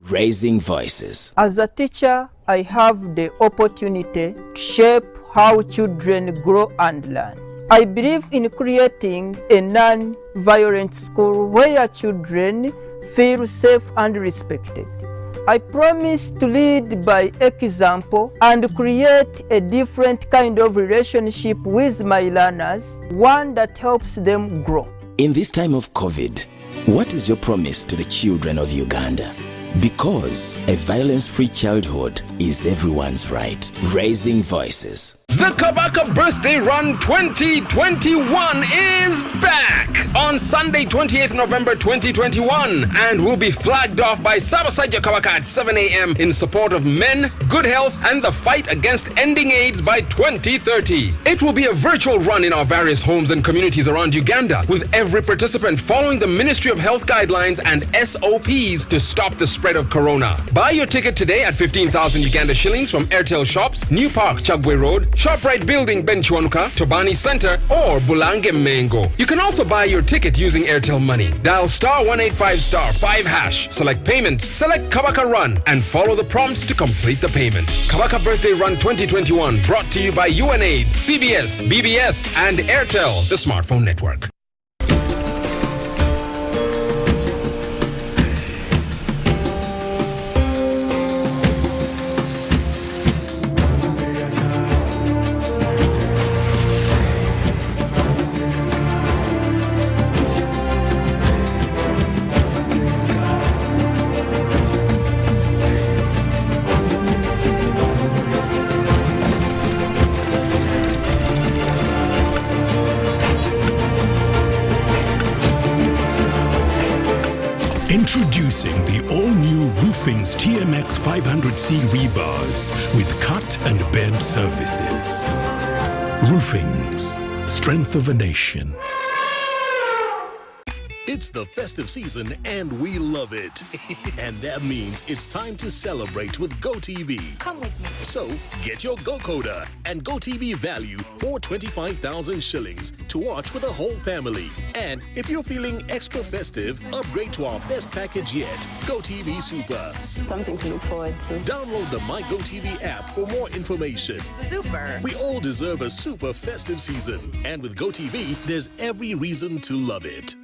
Raising voices. As a teacher, I have the opportunity to shape how children grow and learn. I believe in creating a non-violent school where children feel safe and respected. I promise to lead by example and create a different kind of relationship with my learners, one that helps them grow. In this time of COVID, what is your promise to the children of Uganda? Because a violence-free childhood is everyone's right. Raising voices. The Kabaka Birthday Run 2021 is back on Sunday, 28th November 2021, and will be flagged off by Sabasaja Kabaka at 7 a.m. in support of men, good health, and the fight against ending AIDS by 2030. It will be a virtual run in our various homes and communities around Uganda, with every participant following the Ministry of Health guidelines and SOPs to stop the spread of corona. Buy your ticket today at 15,000 Uganda shillings from Airtel Shops, New Park, Chagwe Road, ShopRite Building, Benchwanuka, Tobani Center, or Bulange Mengo. You can also buy your ticket using Airtel Money. Dial *185*5#, select payments, select Kabaka Run, and follow the prompts to complete the payment. Kabaka Birthday Run 2021, brought to you by UNAIDS, CBS, BBS, and Airtel, the smartphone network. Introducing the all-new Roofing's TMX 500C rebars with cut and bend services. Roofing's, strength of a nation. It's the festive season and we love it. And that means it's time to celebrate with GoTV. Come with me. So get your GoCoder and GoTV value for 25,000 shillings to watch with the whole family. And if you're feeling extra festive, upgrade to our best package yet, GoTV Super. Something to look forward to. Download the My GoTV app for more information. Super. We all deserve a super festive season. And with GoTV, there's every reason to love it.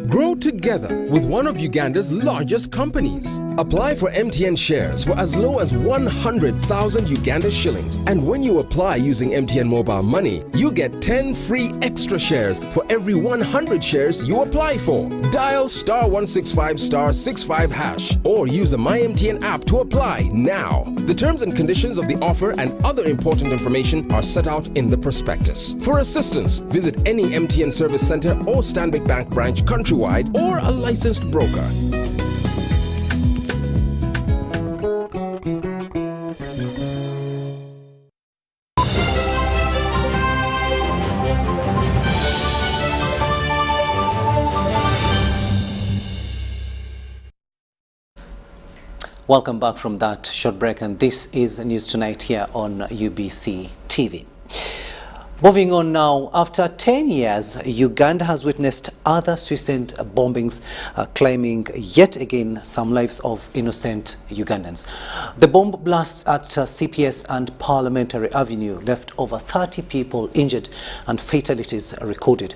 Grow together with one of Uganda's largest companies. Apply for MTN shares for as low as 100,000 Uganda shillings. And when you apply using MTN mobile money, you get 10 free extra shares for every 100 shares you apply for. Dial *165*65# or use the MyMTN app to apply now. The terms and conditions of the offer and other important information are set out in the prospectus. For assistance, visit any MTN service center or Stanbic Bank branch countrywide or a licensed broker. Welcome back from that short break, and this is News Tonight here on UBC TV. Moving on now, after 10 years, Uganda has witnessed other suicide bombings, claiming yet again some lives of innocent Ugandans. The bomb blasts at CPS and Parliamentary Avenue left over 30 people injured and fatalities recorded.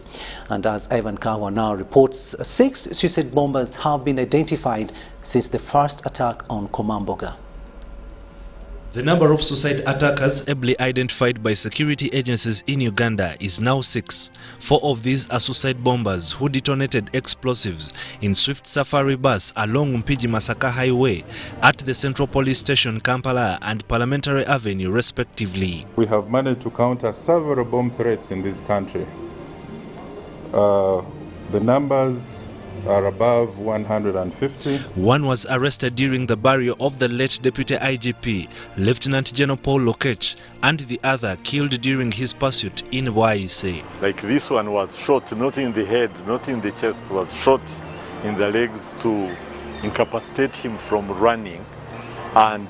And as Ivan Kawa now reports, 6 suicide bombers have been identified since the first attack on Komamboga. The number of suicide attackers ably identified by security agencies in Uganda is now 6. 4 of these are suicide bombers who detonated explosives in Swift Safari bus along Mpigi Masaka Highway, at the Central Police Station Kampala and Parliamentary Avenue respectively. We have managed to counter several bomb threats in this country. The numbers are above 150. One was arrested during the burial of the late Deputy IGP, Lieutenant General Paul Lokech, and the other killed during his pursuit in YEC. Like this one was shot, not in the head, not in the chest, was shot in the legs to incapacitate him from running. And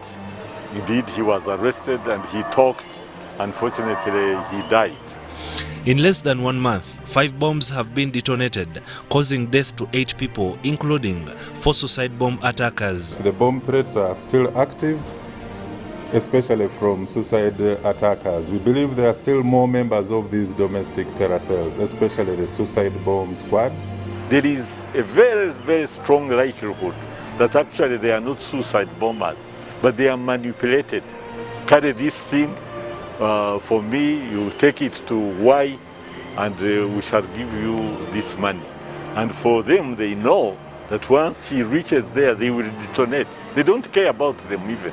indeed he was arrested and he talked. Unfortunately, he died. In less than 1 month, 5 bombs have been detonated, causing death to 8 people, including 4 suicide bomb attackers. The bomb threats are still active, especially from suicide attackers. We believe there are still more members of these domestic terror cells, especially the suicide bomb squad. There is a very, very strong likelihood that actually they are not suicide bombers, but they are manipulated. Carry this thing, for me, you take it to Y, and we shall give you this money. And for them, they know that once he reaches there, they will detonate. They don't care about them even.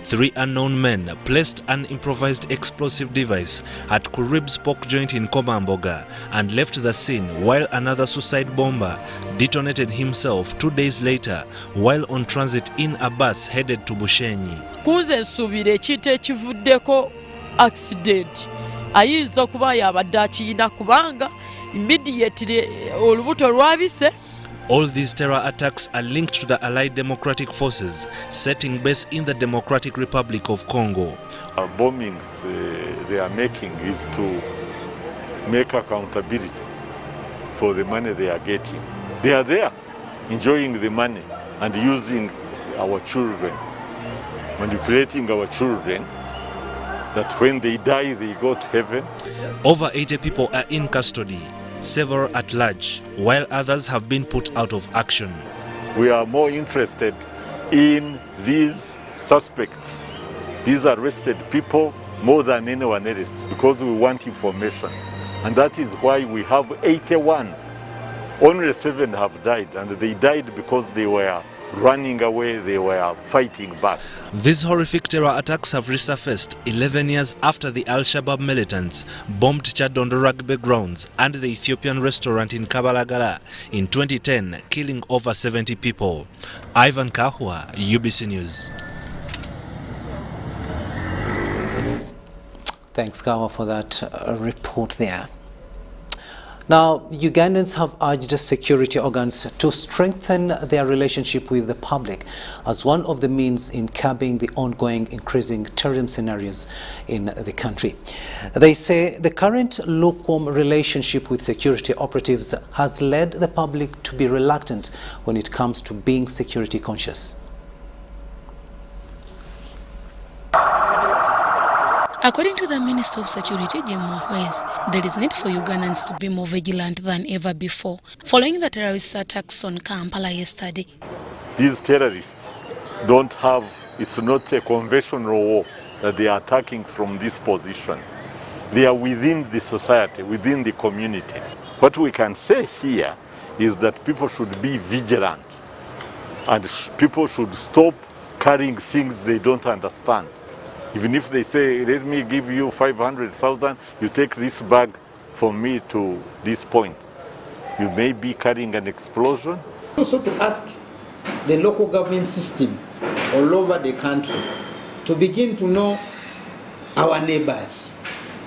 3 unknown men placed an improvised explosive device at Kurib's pork joint in Komamboga and left the scene, while another suicide bomber detonated himself 2 days later while on transit in a bus headed to Bushenyi. Kunze nsubira ekintu ekivuddeko accident ayinza kuba yabadde akiyina kubanga immediately olubuto lwabise. All these terror attacks are linked to the Allied Democratic Forces setting base in the Democratic Republic of Congo. Bombings they are making is to make accountability for the money they are getting. They are there enjoying the money and using our children, manipulating our children, that when they die they go to heaven. Over 80 people are in custody, several at large, while others have been put out of action. We are more interested in these suspects, these arrested people, more than anyone else, because we want information. And that is why we have 81. Only 7 have died, and they died because they were running away, they were fighting back. These horrific terror attacks have resurfaced 11 years after the Al-Shabaab militants bombed Chadondo rugby grounds and the Ethiopian restaurant in Kabalagala in 2010, killing over 70 people. Ivan Kahua, UBC News. Thanks, Kahua, for that report there. Now, Ugandans have urged security organs to strengthen their relationship with the public as one of the means in curbing the ongoing increasing terrorism scenarios in the country. They say the current lukewarm relationship with security operatives has led the public to be reluctant when it comes to being security conscious. According to the Minister of Security, Jim Muhwezi, there is need for Ugandans to be more vigilant than ever before, following the terrorist attacks on Kampala yesterday. These terrorists don't have, it's not a conventional war that they are attacking from this position. They are within the society, within the community. What we can say here is that people should be vigilant, and people should stop carrying things they don't understand. Even if they say, let me give you 500,000, you take this bag from me to this point. You may be carrying an explosion. Also to ask the local government system all over the country to begin to know our neighbors,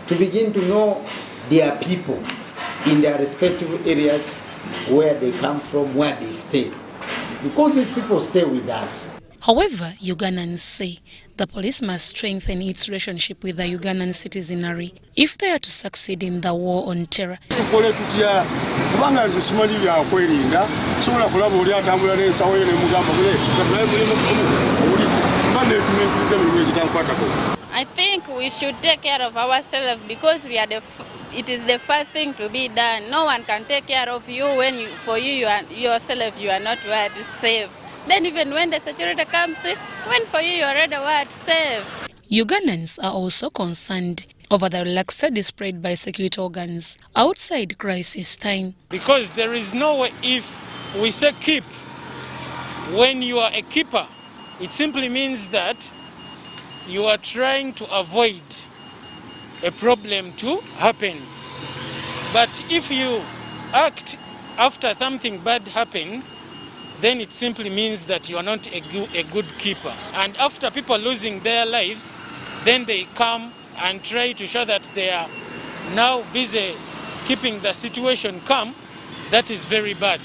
to begin to know their people in their respective areas, where they come from, where they stay. Because these people stay with us. However, Ugandans say the police must strengthen its relationship with the Ugandan citizenry if they are to succeed in the war on terror. I think we should take care of ourselves because we are it is the first thing to be done. No one can take care of you when yourself you are not worth safe. Then even when the security comes, when for you already what safe. Ugandans are also concerned over the laxity displayed by security organs outside crisis time. Because there is no way, if we say keep, when you are a keeper, it simply means that you are trying to avoid a problem to happen. But if you act after something bad happened, then it simply means that you are not a good keeper. And after people losing their lives, then they come and try to show that they are now busy keeping the situation calm. That is very bad.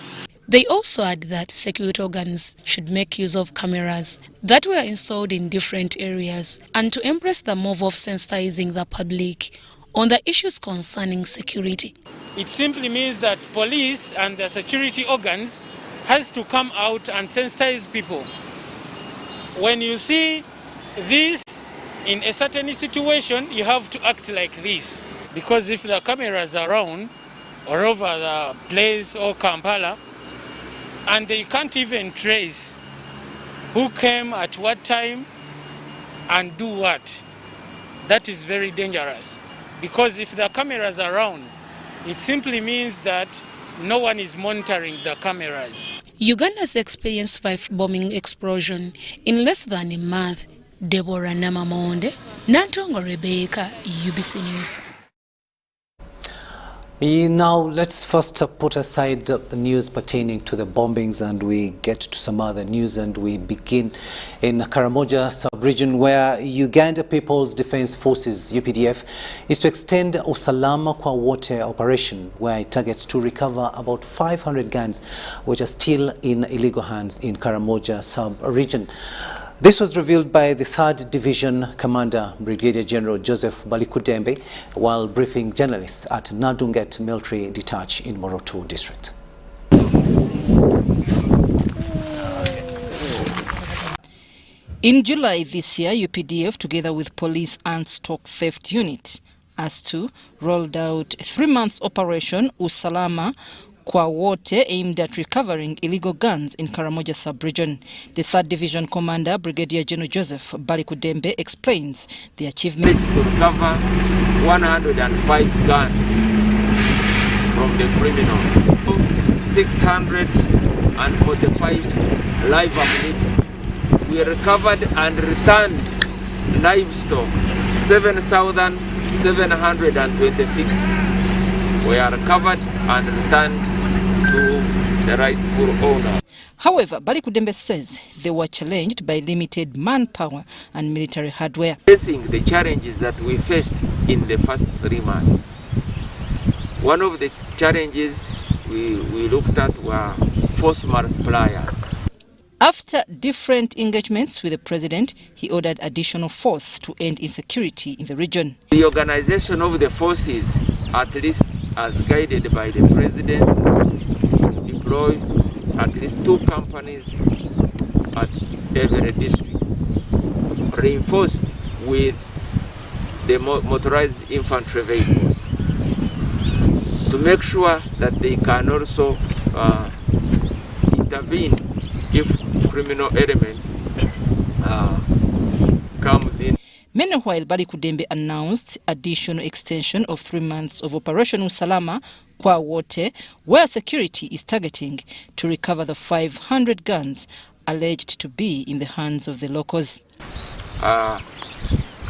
They also add that security organs should make use of cameras that were installed in different areas and to embrace the move of sensitizing the public on the issues concerning security. It simply means that police and the security organs has to come out and sensitize people. When you see this in a certain situation, you have to act like this. Because if the cameras are around all over the place or Kampala, and they can't even trace who came at what time and do what. That is very dangerous, because if the cameras are around, it simply means that no one is monitoring the cameras. Uganda's experienced 5 bombing explosion in less than a month. Deborah Namamonde, Nantongo Rebecca, UBC News. Now let's first put aside the news pertaining to the bombings and we get to some other news, and we begin in KARAMOJA sub-region where Uganda People's Defence Forces UPDF is to extend USALAMA kwa WOTE operation, where it targets to recover about 500 guns which are still in illegal hands in KARAMOJA sub-region. This was revealed by the 3rd Division Commander, Brigadier General Joseph Balikudembe, while briefing journalists at Nadunget Military Detach in Moroto District. In July this year, UPDF, together with Police and Stock Theft Unit, AS2, rolled out 3 months Operation USALAMA kwa WOTE, aimed at recovering illegal guns in KARAMOJA sub-region. The 3rd Division Commander, Brigadier General Joseph Balikudembe, explains the achievement. To recover 105 guns from the criminals, 645 live ammunition. We recovered and returned livestock, 7,726 were recovered and returned to the rightful owner. However, Balikudembe says they were challenged by limited manpower and military hardware. Facing the challenges that we faced in the first 3 months, one of the challenges we looked at were force multipliers. After different engagements with the president, he ordered additional force to end insecurity in the region. The organization of the forces, at least as guided by the president, deploy at least 2 companies at every district, reinforced with the motorized infantry vehicles, to make sure that they can also intervene if criminal elements comes in. Meanwhile, Balikudembe announced additional extension of 3 months of Operation USALAMA kwa WOTE, where security is targeting to recover the 500 guns alleged to be in the hands of the locals.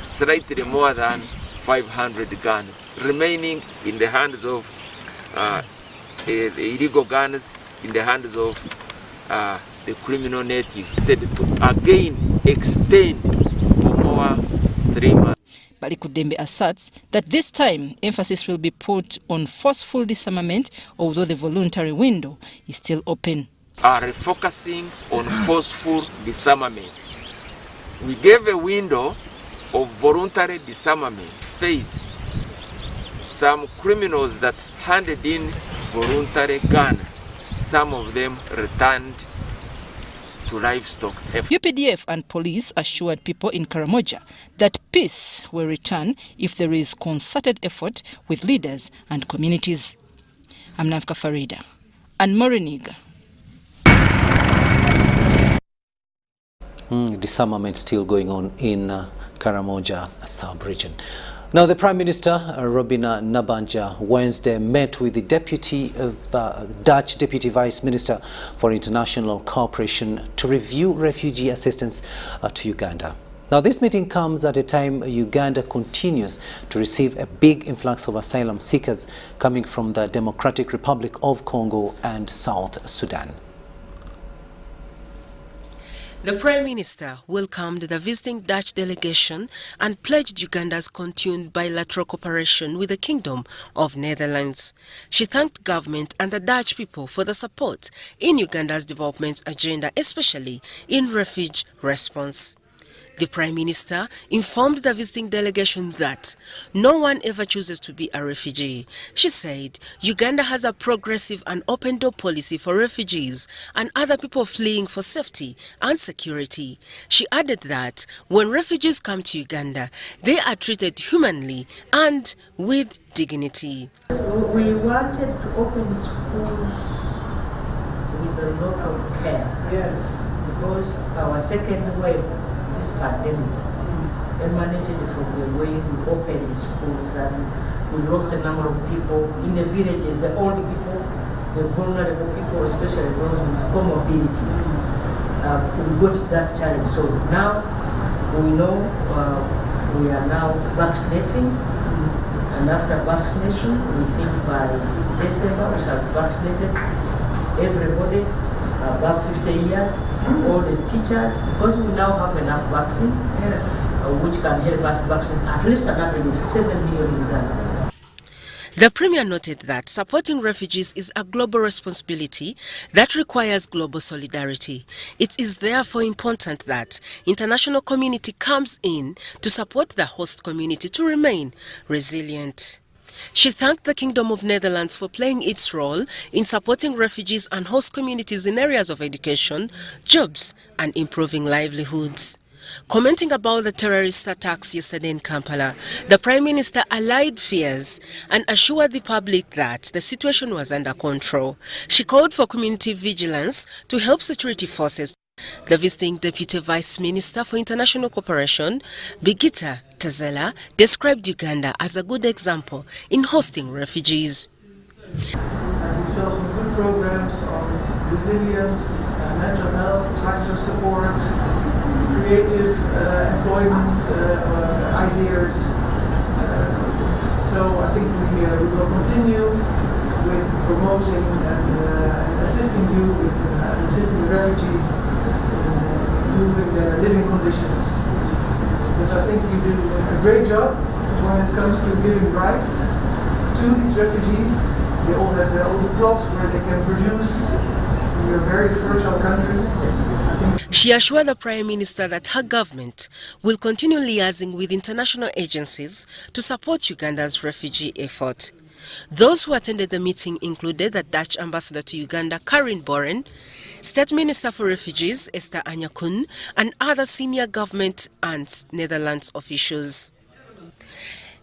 Slightly more than 500 guns remaining in the hands of the illegal guns in the hands of the criminal native, to again extend for more 3 months. Balikudembe asserts that this time emphasis will be put on forceful disarmament, although the voluntary window is still open. Refocusing on forceful disarmament. We gave a window of voluntary disarmament phase. Some criminals that handed in voluntary guns, some of them returned to livestock theft. UPDF and police assured people in KARAMOJA that peace will return if there is concerted effort with leaders and communities. I'm Nafka Farida and Moriniga. Disarmament still going on in KARAMOJA sub-region. Now, the Prime Minister, Robina Nabanja, Wednesday met with the Dutch Deputy Vice Minister for International Cooperation to review refugee assistance to Uganda. Now, this meeting comes at a time Uganda continues to receive a big influx of asylum seekers coming from the Democratic Republic of Congo and South Sudan. The Prime Minister welcomed the visiting Dutch delegation and pledged Uganda's continued bilateral cooperation with the Kingdom of Netherlands. She thanked government and the Dutch people for the support in Uganda's development agenda, especially in refugee response. The Prime Minister informed the visiting delegation that no one ever chooses to be a refugee. She said Uganda has a progressive and open-door policy for refugees and other people fleeing for safety and security. She added that when refugees come to Uganda, they are treated humanly and with dignity. We wanted to open schools with a lot of care. Yes. Because our second wave, this pandemic, emanated from the way we opened the schools, and we lost a number of people in the villages, the old people, the vulnerable people, especially those with comorbidities. We got that challenge. So now we know we are now vaccinating, and after vaccination, we think by December we shall have vaccinated everybody above 50 years, all the teachers, because we now have enough vaccines, which can help us vaccinate at least an average of 7 million Ugandans. The Premier noted that supporting refugees is a global responsibility that requires global solidarity. It is therefore important that international community comes in to support the host community to remain resilient. She thanked the Kingdom of Netherlands for playing its role in supporting refugees and host communities in areas of education, jobs, and improving livelihoods. Commenting about the terrorist attacks yesterday in Kampala, the Prime Minister allayed fears and assured the public that the situation was under control. She called for community vigilance to help security forces. The visiting Deputy Vice Minister for International Cooperation, Birgitta Tazela, described Uganda as a good example in hosting refugees. We saw some good programs on resilience, mental health, cultural support, creative employment ideas. So I think we will continue with promoting and assisting you with assisting the refugees in improving their living conditions. But I think you do a great job when it comes to giving rights to these refugees. They all have all the plots where they can produce. We're a very fertile country. She assured the Prime Minister that her government will continue liaising with international agencies to support Uganda's refugee effort. Those who attended the meeting included the Dutch Ambassador to Uganda, Karin Boren, State Minister for Refugees, Esther Anyakun, and other senior government and Netherlands officials.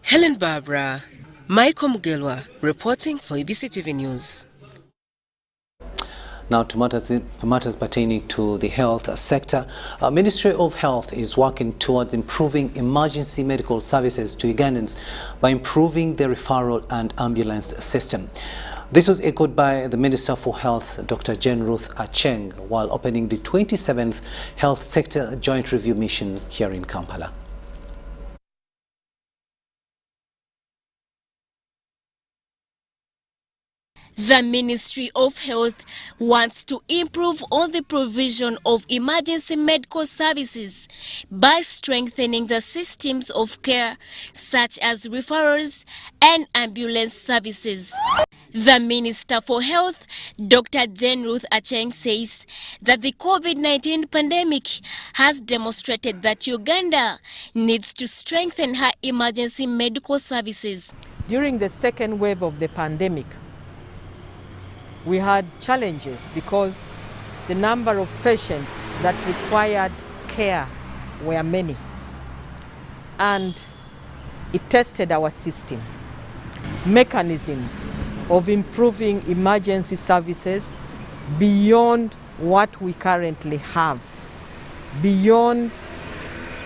Helen Barbara, Michael Mugelwa, reporting for UBC TV News. Now to matters pertaining to the health sector. Ministry of Health is working towards improving emergency medical services to Ugandans by improving the referral and ambulance system. This was echoed by the Minister for Health, Dr. Jane Ruth Acheng, while opening the 27th Health Sector Joint Review Mission here in Kampala. The Ministry of Health wants to improve on the provision of emergency medical services by strengthening the systems of care such as referrals and ambulance services. The Minister for Health, Dr. Jane Ruth Acheng, says that the COVID-19 pandemic has demonstrated that Uganda needs to strengthen her emergency medical services. During the second wave of the pandemic, we had challenges because the number of patients that required care were many, and it tested our system. Mechanisms of improving emergency services beyond what we currently have, beyond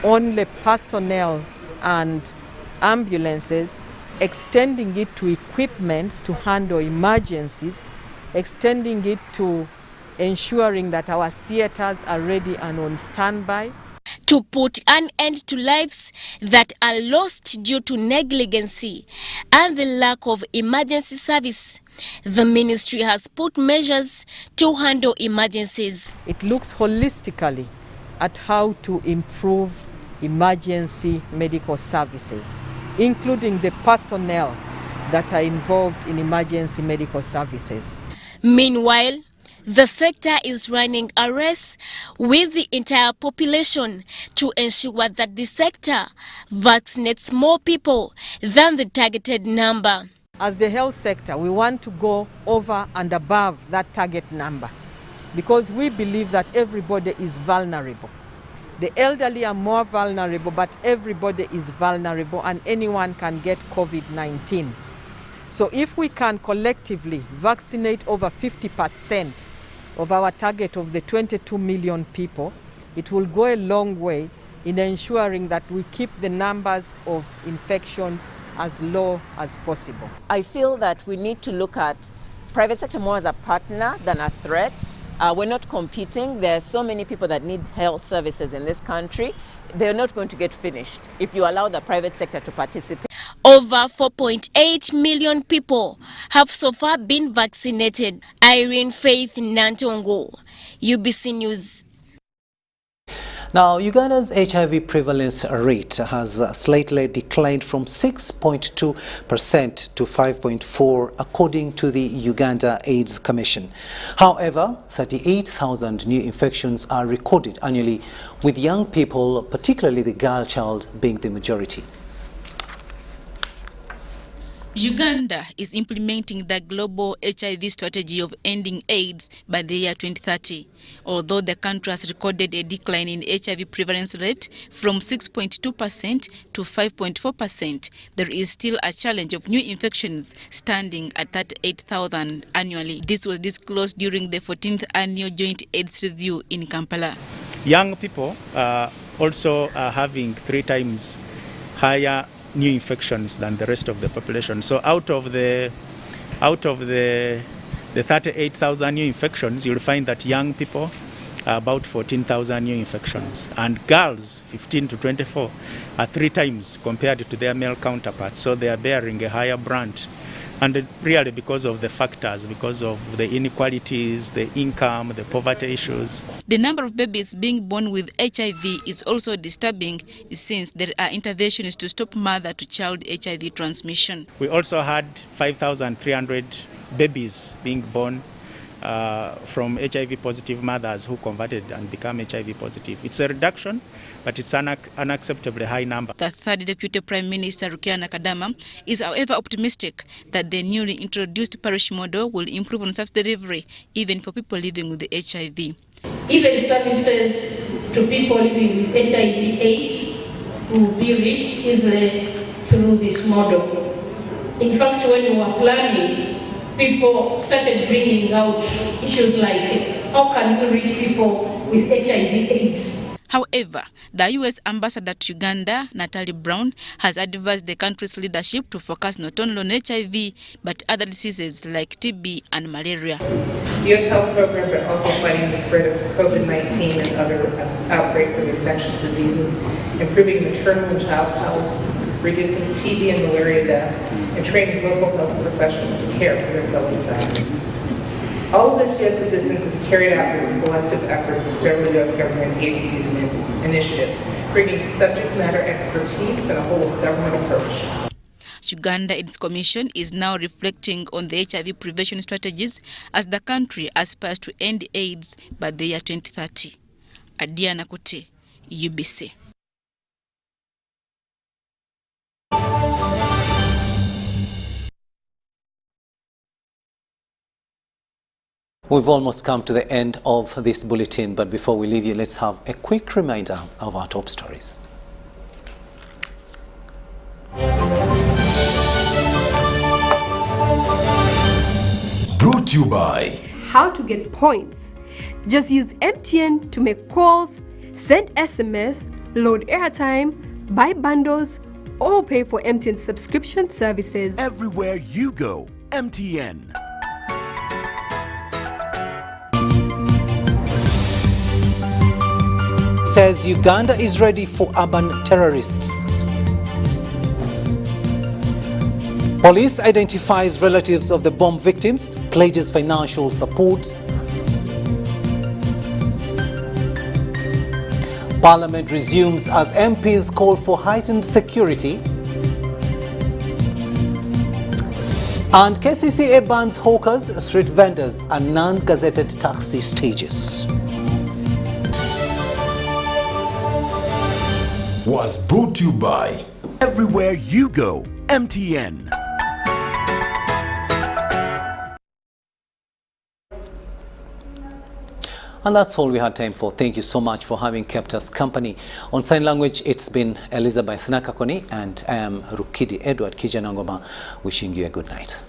only personnel and ambulances, extending it to equipments to handle emergencies, extending it to ensuring that our theaters are ready and on standby. To put an end to lives that are lost due to negligency and the lack of emergency service, the ministry has put measures to handle emergencies. It looks holistically at how to improve emergency medical services, including the personnel that are involved in emergency medical services. Meanwhile, the sector is running a race with the entire population to ensure that the sector vaccinates more people than the targeted number. As the health sector, we want to go over and above that target number because we believe that everybody is vulnerable. The elderly are more vulnerable, but everybody is vulnerable and anyone can get COVID-19. So if we can collectively vaccinate over 50% of our target of the 22 million people, it will go a long way in ensuring that we keep the numbers of infections as low as possible. I feel that we need to look at private sector more as a partner than a threat. We're not competing. There are so many people that need health services in this country. They're not going to get finished if you allow the private sector to participate. Over 4.8 million people have so far been vaccinated. Irene Faith Nantongo, UBC News. Now, Uganda's HIV prevalence rate has slightly declined from 6.2% to 5.4%, according to the Uganda AIDS Commission. However, 38,000 new infections are recorded annually, with young people, particularly the girl child, being the majority. Uganda is implementing the global HIV strategy of ending AIDS by the year 2030. Although the country has recorded a decline in HIV prevalence rate from 6.2% to 5.4%, there is still a challenge of new infections standing at 38,000 annually. This was disclosed during the 14th annual Joint AIDS Review in Kampala. Young people also are having 3 times higher new infections than the rest of the population. So out of the 38,000 new infections, you'll find that young people are about 14,000 new infections, and girls 15 to 24 are 3 times compared to their male counterparts. So they are bearing a higher brand, and really because of the factors, because of the inequalities, the income, the poverty issues. The number of babies being born with HIV is also disturbing, since there are interventions to stop mother-to-child HIV transmission. We also had 5,300 babies being born from HIV-positive mothers who converted and become HIV positive. It's a reduction, but it's an unacceptably high number. The third Deputy Prime Minister, Kiijanangoma, is however optimistic that the newly introduced parish model will improve on service delivery, even for people living with the HIV. Even services to people living with HIV/AIDS will be reached easily through this model. In fact, when we were planning, people started bringing out issues like, how can we reach people with HIV/AIDS? However, the U.S. ambassador to Uganda, Natalie Brown, has advised the country's leadership to focus not only on HIV, but other diseases like TB and malaria. U.S. health programs are also fighting the spread of COVID-19 and other outbreaks of infectious diseases, improving maternal and child health, reducing TB and malaria deaths, and training local health professionals to care for their fellow Ugandans. All of this U.S. assistance is carried out through the collective efforts of several U.S. government agencies and initiatives, bringing subject matter expertise and a whole-of-government approach. Uganda AIDS Commission is now reflecting on the HIV prevention strategies as the country aspires to end AIDS by the year 2030. Adiana Kote, UBC. We've almost come to the end of this bulletin, but before we leave you, let's have a quick reminder of our top stories. Brought to you by How to get points. Just use MTN to make calls, send SMS, load airtime, buy bundles, or pay for MTN subscription services. Everywhere you go, MTN. Says Uganda is ready for urban terrorists. Police identifies relatives of the bomb victims, pledges financial support. Parliament resumes as MPs call for heightened security. And KCCA bans hawkers, street vendors, and non-gazetted taxi stages. Was brought to you by Everywhere you go, MTN. And that's all we had time for. Thank you so much for having kept us company. On sign language, it's been Elizabeth Nakakoni, and I am Rukidi Edward Kiijanangoma, wishing you a good night.